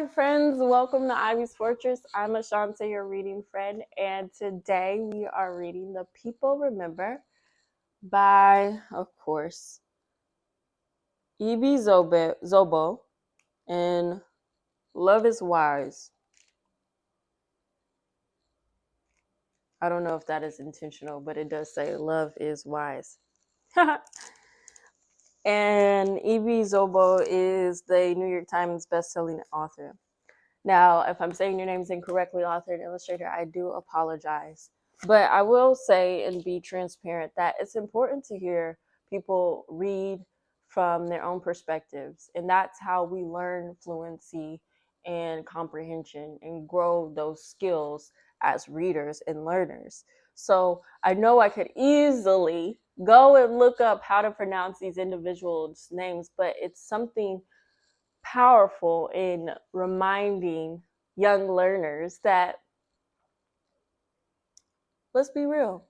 Hi, friends. Welcome to Ivy's Fortress. I'm Ashante, your reading friend, and today we are reading The People Remember by, of course, Zoboi and Loveis. I don't know if that is intentional, but it does say love is wise. And Zoboi is the New York Times bestselling author. Now, if I'm saying your names incorrectly, author and illustrator, I do apologize. But I will say and be transparent that it's important to hear people read from their own perspectives. And that's how we learn fluency and comprehension and grow those skills as readers and learners. So I know I could easily go and look up how to pronounce these individuals' names, but it's something powerful in reminding young learners that, let's be real,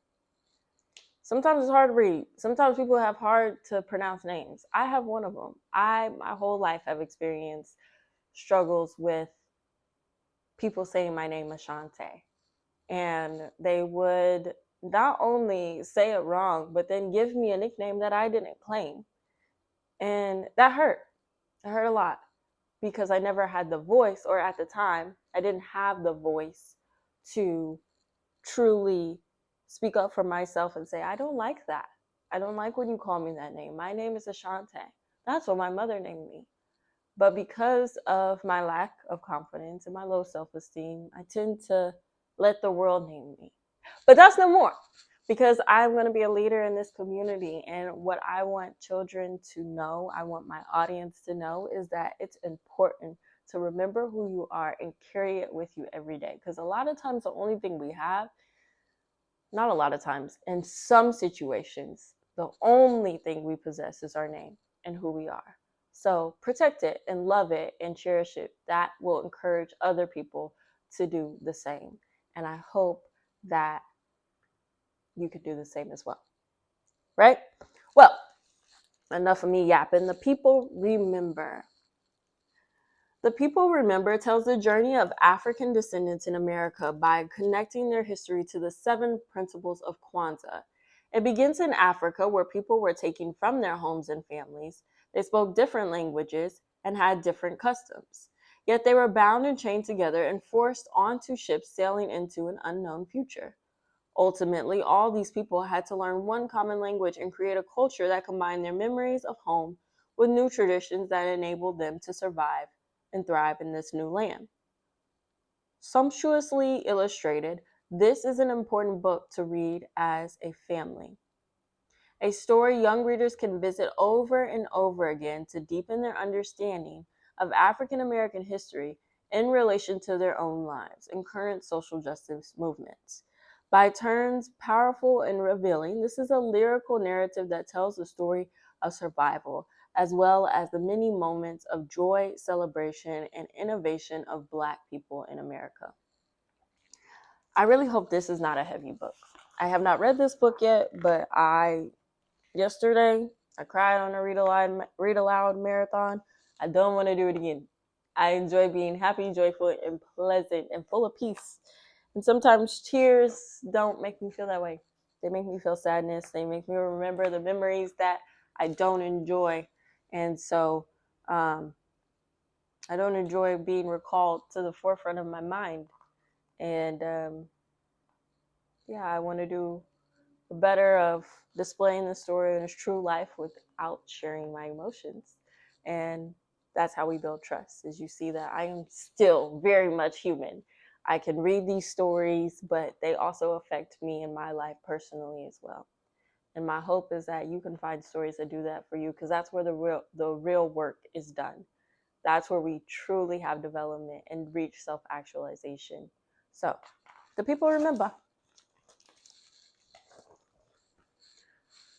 sometimes it's hard to read. Sometimes people have hard to pronounce names. I have one of them. My whole life have experienced struggles with people saying my name Ashante, and they would not only say it wrong but then give me a nickname that I didn't claim, and that hurt. It hurt a lot because I never had the voice, or at the time, I didn't have the voice to truly speak up for myself and say, I don't like that. I don't like when you call me that name. My name is Ashante. That's what my mother named me. But because of my lack of confidence and my low self-esteem, I tend to let the world name me. But that's no more, because I'm going to be a leader in this community. And what I want children to know, I want my audience to know, is that it's important to remember who you are and carry it with you every day. Because a lot of times, the only thing we have, not a lot of times, in some situations, the only thing we possess is our name and who we are. So protect it and love it and cherish it. That will encourage other people to do the same. And I hope that you could do the same as well. Right? Well, enough of me yapping. The People Remember. The People Remember tells the journey of African descendants in America by connecting their history to the 7 principles of Kwanzaa. It begins in Africa, where people were taken from their homes and families. They spoke different languages and had different customs. Yet they were bound and chained together and forced onto ships sailing into an unknown future. Ultimately, all these people had to learn one common language and create a culture that combined their memories of home with new traditions that enabled them to survive and thrive in this new land. Sumptuously illustrated, this is an important book to read as a family. A story young readers can visit over and over again to deepen their understanding of African American history in relation to their own lives and current social justice movements. By turns powerful and revealing, this is a lyrical narrative that tells the story of survival, as well as the many moments of joy, celebration, and innovation of Black people in America. I really hope this is not a heavy book. I have not read this book yet, but yesterday, I cried on a read aloud marathon. I don't want to do it again. I enjoy being happy, joyful, and pleasant, and full of peace. And sometimes tears don't make me feel that way. They make me feel sadness. They make me remember the memories that I don't enjoy. And so I don't enjoy being recalled to the forefront of my mind. And I want to do better of displaying the story in its true life without sharing my emotions. And that's how we build trust, is you see that I am still very much human. I can read these stories, but they also affect me in my life personally as well. And my hope is that you can find stories that do that for you, because that's where the real work is done. That's where we truly have development and reach self-actualization. So, the people remember.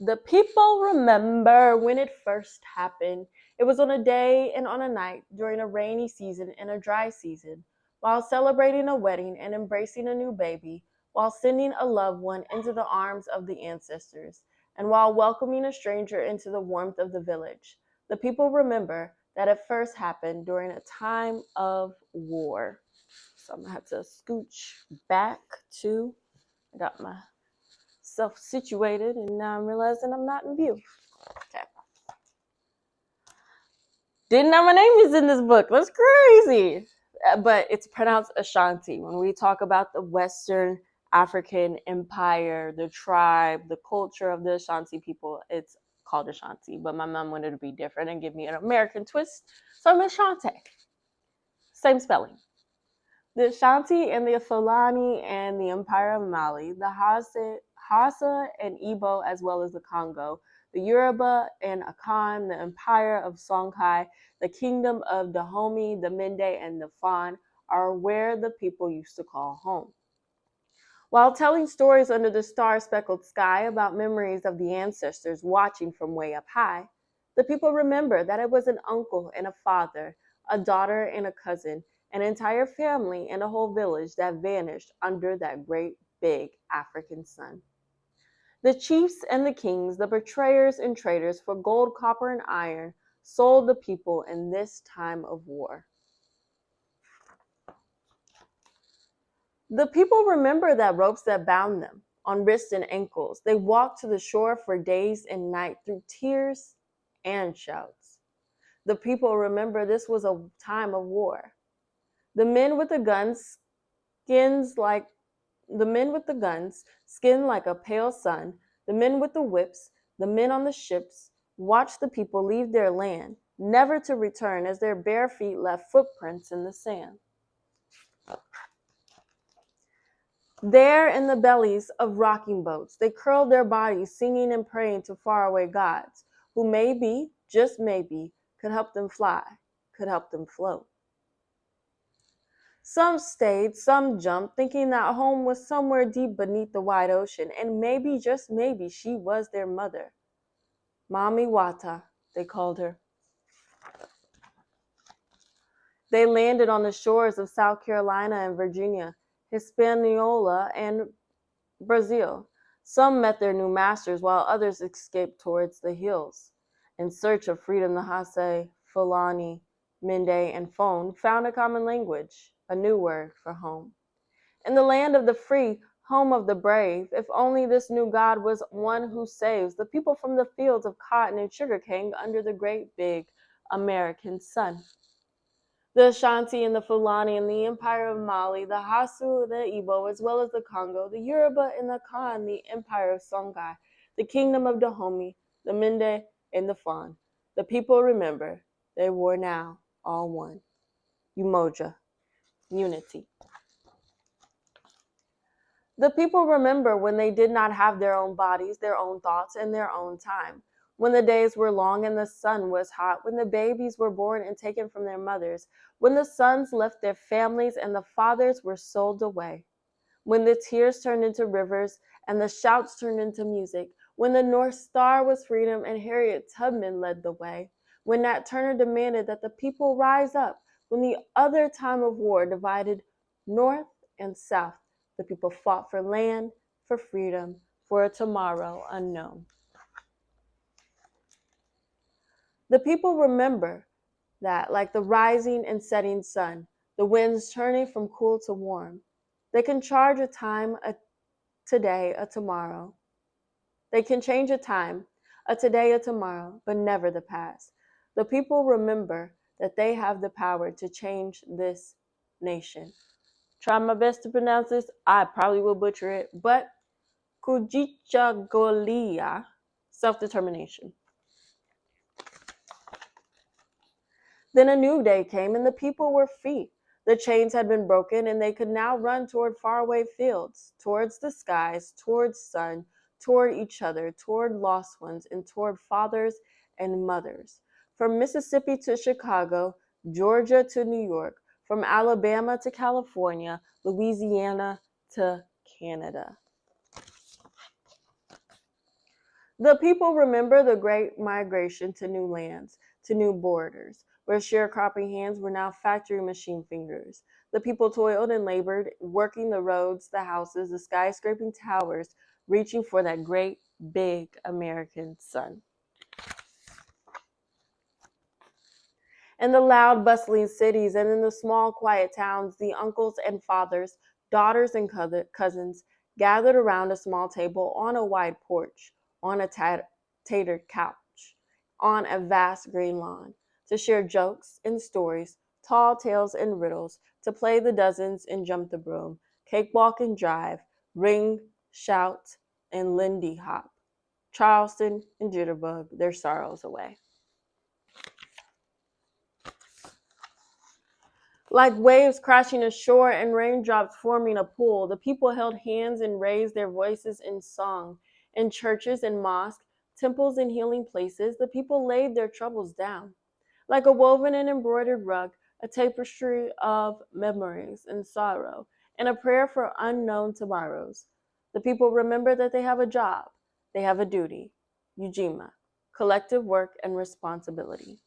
The people remember when it first happened. It was on a day and on a night during a rainy season and a dry season, while celebrating a wedding and embracing a new baby, while sending a loved one into the arms of the ancestors, and while welcoming a stranger into the warmth of the village. The people remember that it first happened during a time of war. So I'm gonna have to scooch back to, I got myself situated, and now I'm realizing I'm not in view. Okay. Didn't know my name is in this book. That's crazy. But it's pronounced Ashanti. When we talk about the Western African Empire, the tribe, the culture of the Ashanti people, it's called Ashanti. But my mom wanted to be different and give me an American twist. So I'm Ashanti. Same spelling. The Ashanti and the Fulani and the Empire of Mali, the Hausa and Igbo, as well as the Congo, the Yoruba and Akan, the Empire of Songhai, the Kingdom of Dahomey, the Mende, and the Fan are where the people used to call home. While telling stories under the star-speckled sky about memories of the ancestors watching from way up high, the people remember that it was an uncle and a father, a daughter and a cousin, an entire family and a whole village that vanished under that great big African sun. The chiefs and the kings, the betrayers and traitors for gold, copper, and iron, sold the people in this time of war. The people remember that ropes that bound them on wrists and ankles. They walked to the shore for days and night through tears and shouts. The people remember this was a time of war. The men with the guns, skins like the men with the guns, skinned like a pale sun, the men with the whips, the men on the ships, watched the people leave their land, never to return as their bare feet left footprints in the sand. There in the bellies of rocking boats, they curled their bodies, singing and praying to faraway gods, who maybe, just maybe, could help them fly, could help them float. Some stayed, some jumped, thinking that home was somewhere deep beneath the wide ocean, and maybe, just maybe, she was their mother. Mami Wata, they called her. They landed on the shores of South Carolina and Virginia, Hispaniola, and Brazil. Some met their new masters, while others escaped towards the hills. In search of freedom, the Hase, Fulani, Mende, and Fon found a common language, a new word for home. In the land of the free, home of the brave, if only this new God was one who saves the people from the fields of cotton and sugarcane under the great big American sun. The Ashanti and the Fulani and the Empire of Mali, the Hasu, the Igbo, as well as the Congo, the Yoruba and the Kan, the Empire of Songhai, the Kingdom of Dahomey, the Mende and the Fan. The people remember they were now all one. Umoja, unity. The people remember when they did not have their own bodies, their own thoughts, and their own time. When the days were long and the sun was hot, when the babies were born and taken from their mothers, when the sons left their families and the fathers were sold away, when the tears turned into rivers and the shouts turned into music, when the North Star was freedom and Harriet Tubman led the way, when Nat Turner demanded that the people rise up, when the other time of war divided North and South, the people fought for land, for freedom, for a tomorrow unknown. The people remember that, like the rising and setting sun, the winds turning from cool to warm, they can charge a time, a today, a tomorrow. They can change a time, a today, a tomorrow, but never the past. The people remember that they have the power to change this nation. Try my best to pronounce this. I probably will butcher it, but Kujichagolia, self-determination. Then a new day came and the people were free. The chains had been broken and they could now run toward faraway fields, towards the skies, towards sun, toward each other, toward lost ones, and toward fathers and mothers. From Mississippi to Chicago, Georgia to New York, from Alabama to California, Louisiana to Canada. The people remember the great migration to new lands, to new borders, where sharecropping hands were now factory machine fingers. The people toiled and labored, working the roads, the houses, the skyscraping towers, reaching for that great, big American sun. In the loud, bustling cities and in the small, quiet towns, the uncles and fathers, daughters and cousins gathered around a small table on a wide porch, on a tattered couch, on a vast green lawn, to share jokes and stories, tall tales and riddles, to play the dozens and jump the broom, cakewalk and drive, ring, shout, and Lindy hop, Charleston and jitterbug their sorrows away. Like waves crashing ashore and raindrops forming a pool, the people held hands and raised their voices in song. In churches and mosques, temples and healing places, the people laid their troubles down. Like a woven and embroidered rug, a tapestry of memories and sorrow, and a prayer for unknown tomorrows. The people remember that they have a job, they have a duty, Ujima, collective work and responsibility.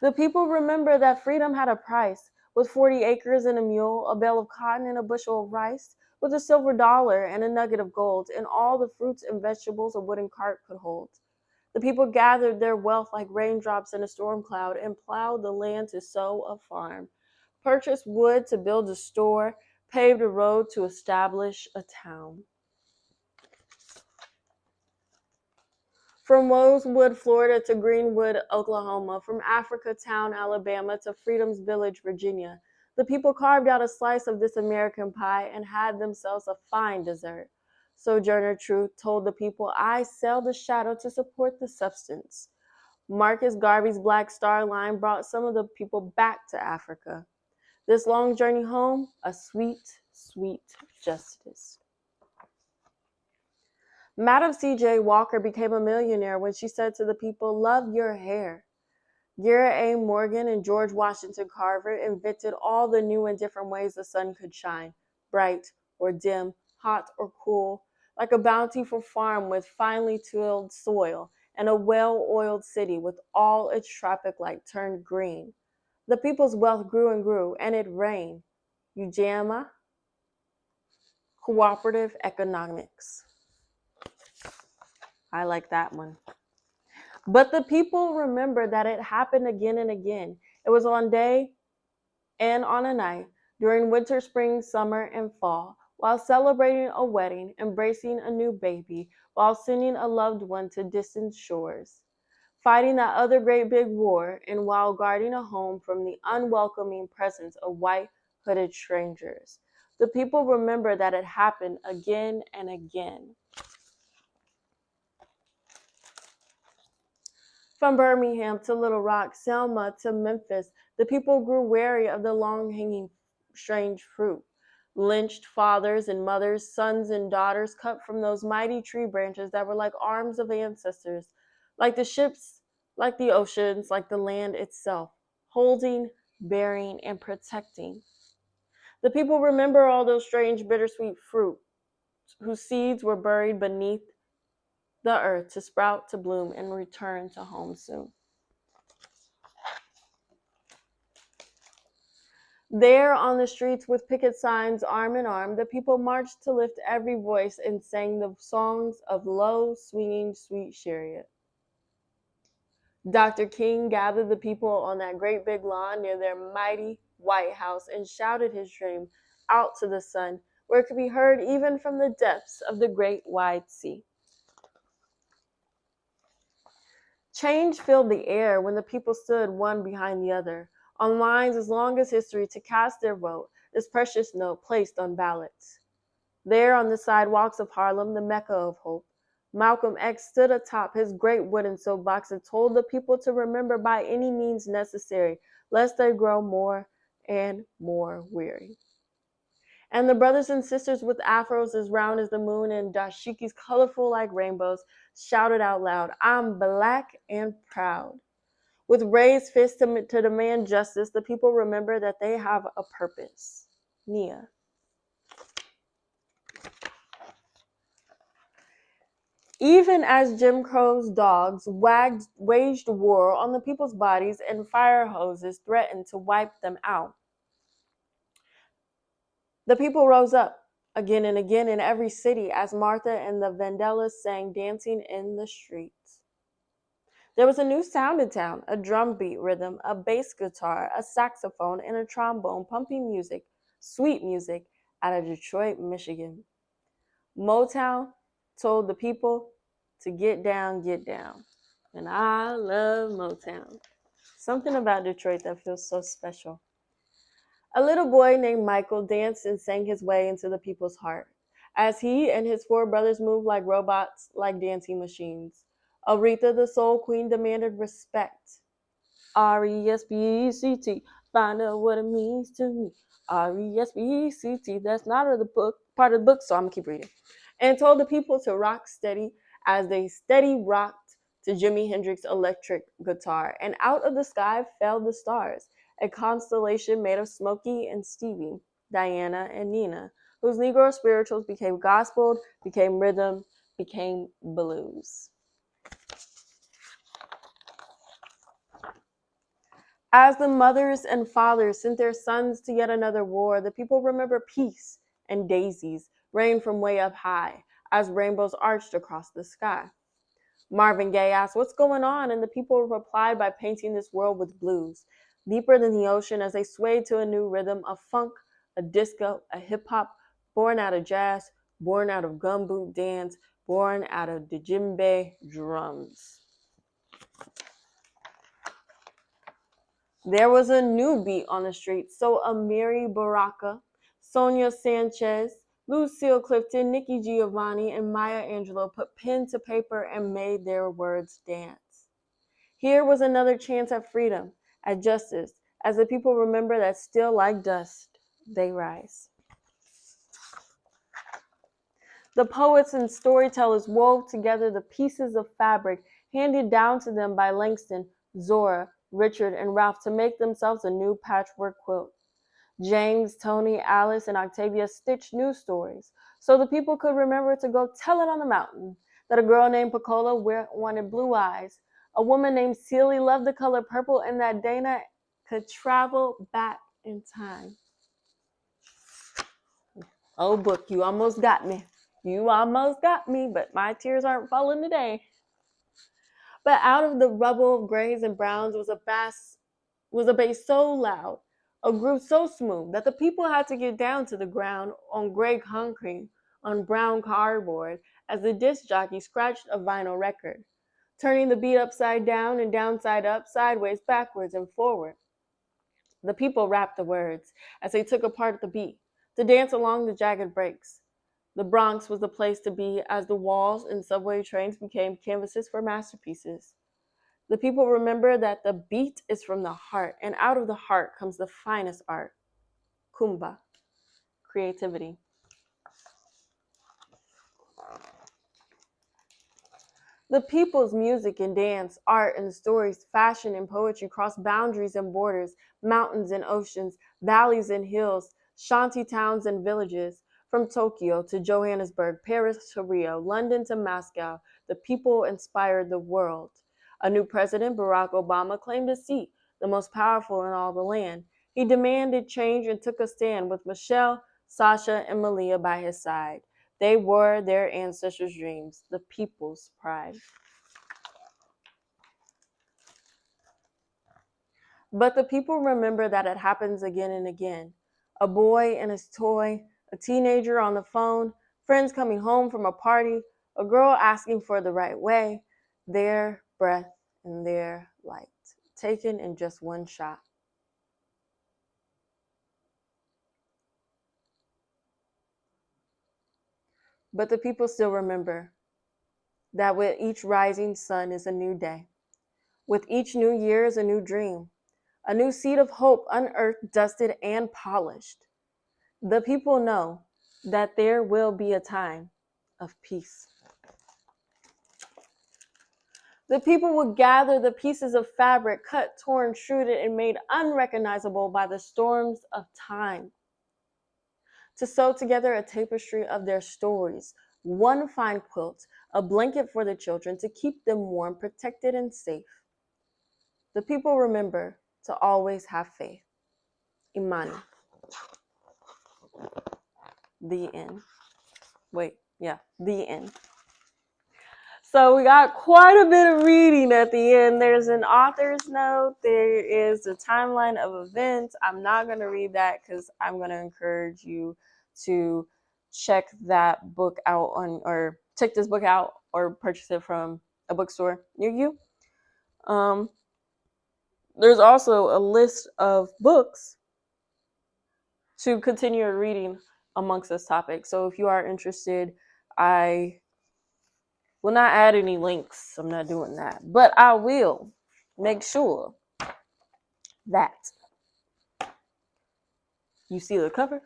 The people remember that freedom had a price, with 40 acres and a mule, a bale of cotton and a bushel of rice, with a silver dollar and a nugget of gold, and all the fruits and vegetables a wooden cart could hold. The people gathered their wealth like raindrops in a storm cloud and plowed the land to sow a farm, purchased wood to build a store, paved a road to establish a town. From Rosewood, Florida to Greenwood, Oklahoma, from Africa Town, Alabama to Freedom's Village, Virginia, the people carved out a slice of this American pie and had themselves a fine dessert. Sojourner Truth told the people, I sell the shadow to support the substance. Marcus Garvey's Black Star Line brought some of the people back to Africa. This long journey home, a sweet, sweet justice. Madam C.J. Walker became a millionaire when she said to the people, love your hair. Garrett A. Morgan and George Washington Carver invented all the new and different ways the sun could shine, bright or dim, hot or cool, like a bountiful farm with finely tilled soil and a well-oiled city with all its tropic light turned green. The people's wealth grew and grew, and it reigned. Ujamaa, cooperative economics. I like that one. But the people remember that it happened again and again. It was on day and on a night, during winter, spring, summer, and fall, while celebrating a wedding, embracing a new baby, while sending a loved one to distant shores, fighting that other great big war, and while guarding a home from the unwelcoming presence of white hooded strangers. The people remember that it happened again and again. From Birmingham to Little Rock, Selma to Memphis, the people grew wary of the long-hanging strange fruit. Lynched fathers and mothers, sons and daughters cut from those mighty tree branches that were like arms of ancestors, like the ships, like the oceans, like the land itself, holding, bearing, and protecting. The people remember all those strange bittersweet fruit whose seeds were buried beneath the earth to sprout, to bloom, and return to home soon. There on the streets with picket signs arm in arm, the people marched to lift every voice and sang the songs of low, swinging, sweet chariot. Dr. King gathered the people on that great big lawn near their mighty White House and shouted his dream out to the sun, where it could be heard even from the depths of the great wide sea. Change filled the air when the people stood one behind the other, on lines as long as history, to cast their vote, this precious note placed on ballots. There on the sidewalks of Harlem, the Mecca of hope, Malcolm X stood atop his great wooden soapbox and told the people to remember by any means necessary, lest they grow more and more weary. And the brothers and sisters with afros as round as the moon and dashikis colorful like rainbows shouted out loud, I'm black and proud. With raised fists to demand justice, the people remember that they have a purpose. Nia. Even as Jim Crow's dogs waged war on the people's bodies and fire hoses threatened to wipe them out, the people rose up again and again in every city as Martha and the Vandellas sang, dancing in the streets. There was a new sound in town, a drum beat rhythm, a bass guitar, a saxophone, and a trombone pumping music, sweet music, out of Detroit, Michigan. Motown told the people to get down, get down. And I love Motown. Something about Detroit that feels so special. A little boy named Michael danced and sang his way into the people's heart as he and his four brothers moved like robots, like dancing machines. Aretha, the soul queen, demanded respect. Respect. Find out what it means to me. Respect. That's not of the book, part of the book, so I'm gonna keep reading. And told the people to rock steady as they steady rocked to Jimi Hendrix's electric guitar. And out of the sky fell the stars, a constellation made of Smokey and Stevie, Diana and Nina, whose Negro spirituals became gospel, became rhythm, became blues. As the mothers and fathers sent their sons to yet another war, the people remember peace and daisies rain from way up high as rainbows arched across the sky. Marvin Gaye asked, "What's going on?" And the people replied by painting this world with blues, deeper than the ocean as they swayed to a new rhythm, a funk, a disco, a hip hop, born out of jazz, born out of gumboot dance, born out of djembe drums. There was a new beat on the street, so Amiri Baraka, Sonia Sanchez, Lucille Clifton, Nikki Giovanni, and Maya Angelou put pen to paper and made their words dance. Here was another chance at freedom, at justice, as the people remember that still like dust, they rise. The poets and storytellers wove together the pieces of fabric handed down to them by Langston, Zora, Richard, and Ralph to make themselves a new patchwork quilt. James, Tony, Alice, and Octavia stitched new stories so the people could remember to go tell it on the mountain that a girl named Pecola wanted blue eyes, a woman named Celie loved the color purple, and that Dana could travel back in time. Oh, book, you almost got me. You almost got me, but my tears aren't falling today. But out of the rubble of grays and browns was a bass so loud, a groove so smooth that the people had to get down to the ground on gray concrete, on brown cardboard, as the disc jockey scratched a vinyl record, turning the beat upside down and downside up, sideways, backwards, and forward. The people rapped the words as they took apart the beat, to dance along the jagged breaks. The Bronx was the place to be as the walls and subway trains became canvases for masterpieces. The people remember that the beat is from the heart, and out of the heart comes the finest art. Kumba, creativity. The people's music and dance, art and stories, fashion and poetry cross boundaries and borders, mountains and oceans, valleys and hills, shanty towns and villages. From Tokyo to Johannesburg, Paris to Rio, London to Moscow, the people inspired the world. A new president, Barack Obama, claimed a seat, the most powerful in all the land. He demanded change and took a stand with Michelle, Sasha, and Malia by his side. They were their ancestors' dreams, the people's pride. But the people remember that it happens again and again. A boy and his toy, a teenager on the phone, friends coming home from a party, a girl asking for the right way, their breath and their light, taken in just one shot. But the people still remember that with each rising sun is a new day. With each new year is a new dream, a new seed of hope unearthed, dusted, and polished. The people know that there will be a time of peace. The people would gather the pieces of fabric cut, torn, shrewded, and made unrecognizable by the storms of time to sew together a tapestry of their stories, one fine quilt, a blanket for the children to keep them warm, protected, and safe. The people remember to always have faith. Imani. The end. The end. So we got quite a bit of reading at the end. There's an author's note. There is a timeline of events. I'm not going to read that because I'm going to encourage you to check that book out or check this book out or purchase it from a bookstore near you. There's also a list of books to continue reading amongst this topic. So if you are interested, I will not add any links. I'm not doing that. But I will make sure that you see the cover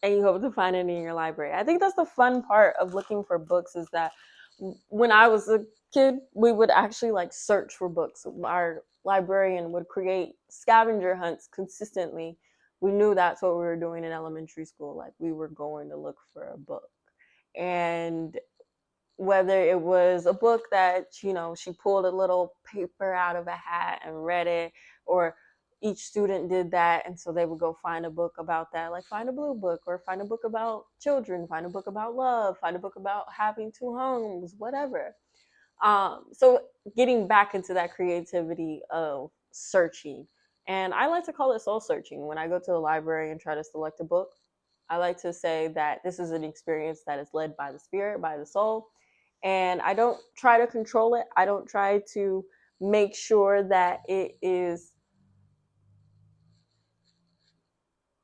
and you hope to find it in your library. I think that's the fun part of looking for books is that when I was a kid, we would actually like search for books. Our librarian would create scavenger hunts consistently. We knew that's what we were doing in elementary school. Like we were going to look for a book. And whether it was a book that, she pulled a little paper out of a hat and read it, or each student did that. And so they would go find a book about that, like find a blue book or find a book about children, find a book about love, find a book about having two homes, whatever. So getting back into that creativity of searching. And I like to call it soul searching. When I go to the library and try to select a book, I like to say that this is an experience that is led by the spirit, by the soul. And I don't try to control it. I don't try to make sure that it is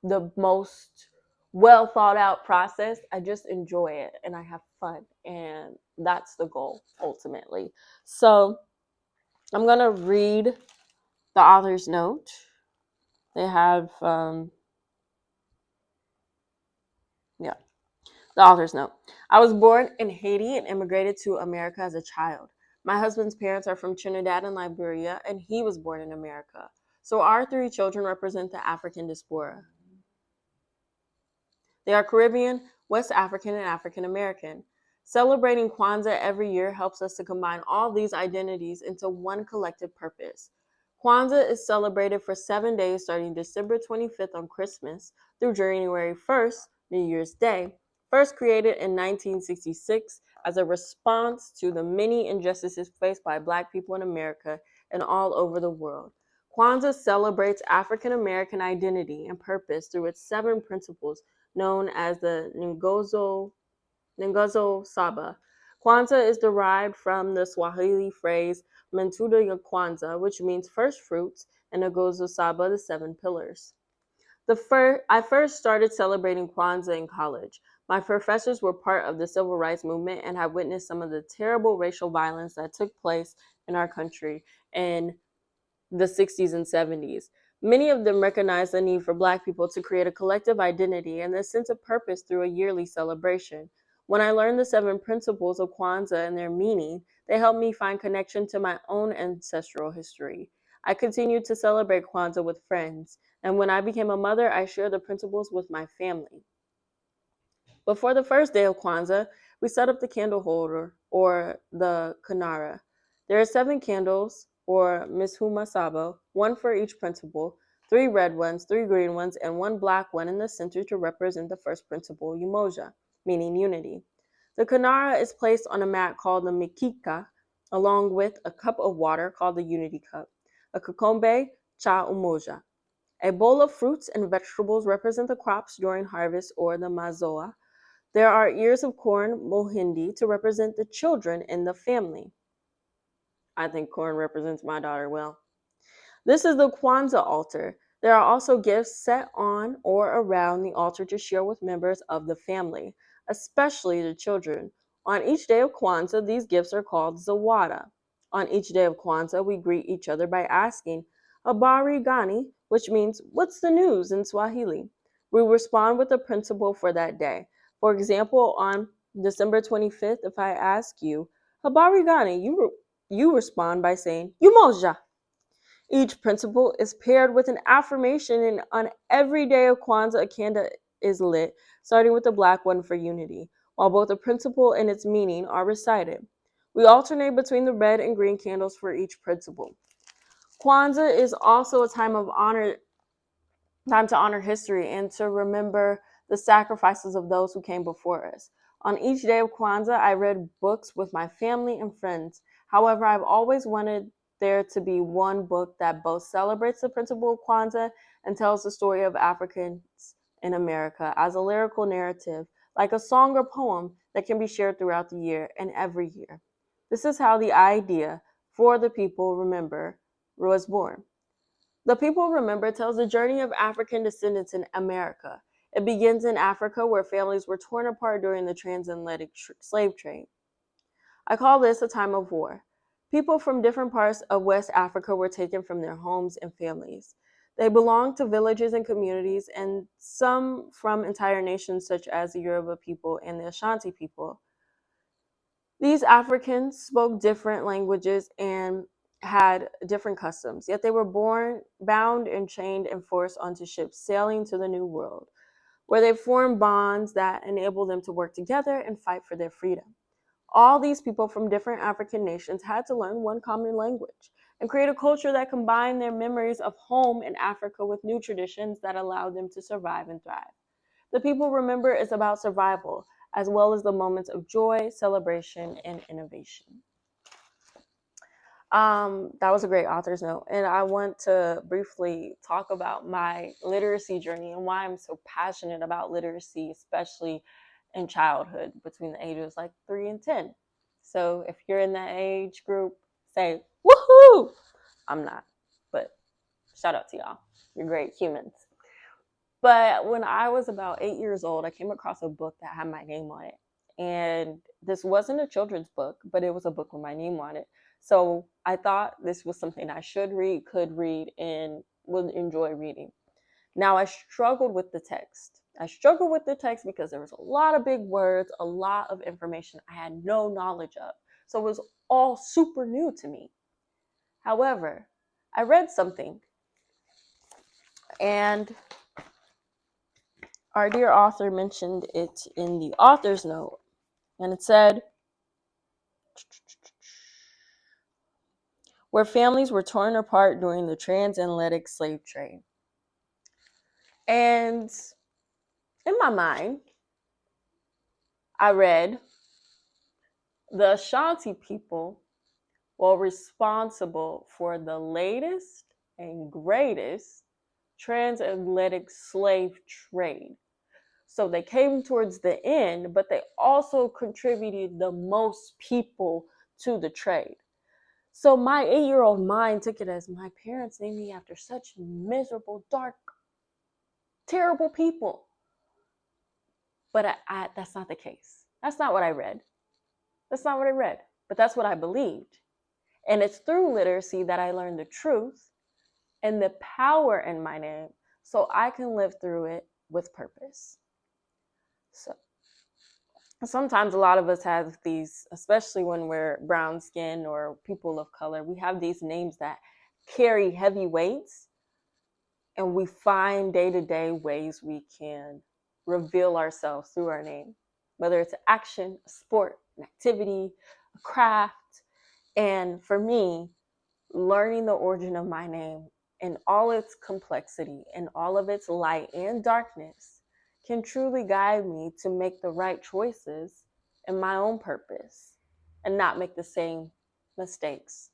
the most well thought out process. I just enjoy it and I have fun. And that's the goal ultimately. So I'm going to read the author's note. They have, the author's note. I was born in Haiti and immigrated to America as a child. My husband's parents are from Trinidad and Liberia, and he was born in America. So our three children represent the African diaspora. They are Caribbean, West African, and African American. Celebrating Kwanzaa every year helps us to combine all these identities into one collective purpose. Kwanzaa is celebrated for 7 days starting December 25th on Christmas through January 1st, New Year's Day, first created in 1966 as a response to the many injustices faced by Black people in America and all over the world. Kwanzaa celebrates African American identity and purpose through its 7 principles known as the Nguzo Saba. Kwanzaa is derived from the Swahili phrase Mentuda ya Kwanzaa, which means first fruits, and Nguzo Saba, the 7 pillars. I first started celebrating Kwanzaa in college. My professors were part of the civil rights movement and had witnessed some of the terrible racial violence that took place in our country in the 60s and 70s. Many of them recognized the need for Black people to create a collective identity and a sense of purpose through a yearly celebration. When I learned the 7 principles of Kwanzaa and their meaning, they helped me find connection to my own ancestral history. I continued to celebrate Kwanzaa with friends, and when I became a mother, I shared the principles with my family. Before the first day of Kwanzaa, we set up the candle holder, or the Kanara. There are 7 candles, or Mishuma Sabo, 1 for each principle, 3 red ones, 3 green ones, and 1 black one in the center to represent the first principle, Umoja, meaning unity. The Kanara is placed on a mat called the Mikika, along with a cup of water called the Unity Cup, a Kikombe Cha Umoja. A bowl of fruits and vegetables represent the crops during harvest, or the Mazoa. There are ears of corn, mohindi, to represent the children in the family. I think corn represents my daughter well. This is the Kwanzaa altar. There are also gifts set on or around the altar to share with members of the family, especially the children. On each day of Kwanzaa, these gifts are called zawada. On each day of Kwanzaa, we greet each other by asking, Habari Gani, which means, what's the news in Swahili? We respond with the principle for that day. For example, on December 25th, if I ask you, Habari Gani, you respond by saying, Umoja. Each principle is paired with an affirmation, and on every day of Kwanzaa, a candle is lit, starting with the black one for unity, while both the principle and its meaning are recited. We alternate between the red and green candles for each principle. Kwanzaa is also a time to honor history and to remember the sacrifices of those who came before us. On each day of Kwanzaa, I read books with my family and friends. However, I've always wanted there to be one book that both celebrates the principle of Kwanzaa and tells the story of Africans in America as a lyrical narrative, like a song or poem that can be shared throughout the year and every year. This is how the idea For the People Remember was born. The People Remember tells the journey of African descendants in America. It begins in Africa, where families were torn apart during the transatlantic slave trade. I call this a time of war. People from different parts of West Africa were taken from their homes and families. They belonged to villages and communities, and some from entire nations, such as the Yoruba people and the Ashanti people. These Africans spoke different languages and had different customs, yet they were bound and chained and forced onto ships sailing to the New World, where they formed bonds that enabled them to work together and fight for their freedom. All these people from different African nations had to learn one common language and create a culture that combined their memories of home in Africa with new traditions that allowed them to survive and thrive. The People Remember is about survival, as well as the moments of joy, celebration, and innovation. That was a great author's note. And I want to briefly talk about my literacy journey and why I'm so passionate about literacy, especially in childhood between the ages like 3 and 10. So if you're in that age group, say, woohoo! I'm not, but shout out to y'all. You're great humans. But when I was about 8 years old, I came across a book that had my name on it. And this wasn't a children's book, but it was a book with my name on it. So I thought this was something I should read, could read, and would enjoy reading. Now, I struggled with the text. I struggled with the text because there was a lot of big words, a lot of information I had no knowledge of. So it was all super new to me. However, I read something, and our dear author mentioned it in the author's note, and it said, where families were torn apart during the transatlantic slave trade. And in my mind, I read the Ashanti people were responsible for the latest and greatest transatlantic slave trade. So they came towards the end, but they also contributed the most people to the trade. So my 8-year-old mind took it as my parents named me after such miserable, dark, terrible people. But that's not the case. That's not what I read. That's not what I read, but that's what I believed. And it's through literacy that I learned the truth and the power in my name so I can live through it with purpose. So sometimes a lot of us have these, especially when we're brown skin or people of color, we have these names that carry heavy weights, and we find day-to-day ways we can reveal ourselves through our name, whether it's an action, a sport, an activity, a craft. And for me, learning the origin of my name in all its complexity and all of its light and darkness can truly guide me to make the right choices in my own purpose and not make the same mistakes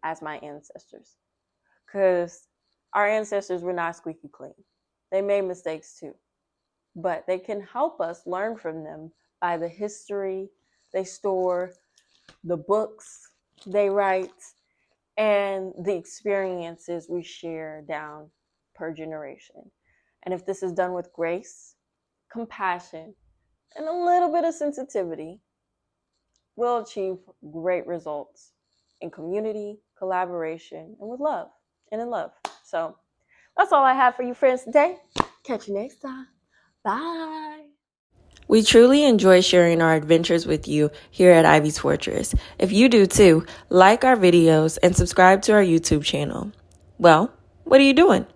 as my ancestors. Because our ancestors were not squeaky clean. They made mistakes too, but they can help us learn from them by the history they store, the books they write, and the experiences we share down per generation. And if this is done with grace, compassion, and a little bit of sensitivity, we'll achieve great results in community, collaboration, and with love, and in love. So that's all I have for you friends today. Catch you next time. Bye. We truly enjoy sharing our adventures with you here at Ivy's Fortress. If you do too, like our videos and subscribe to our YouTube channel. Well, what are you doing?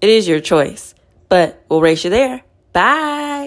It is your choice, but we'll race you there. Bye.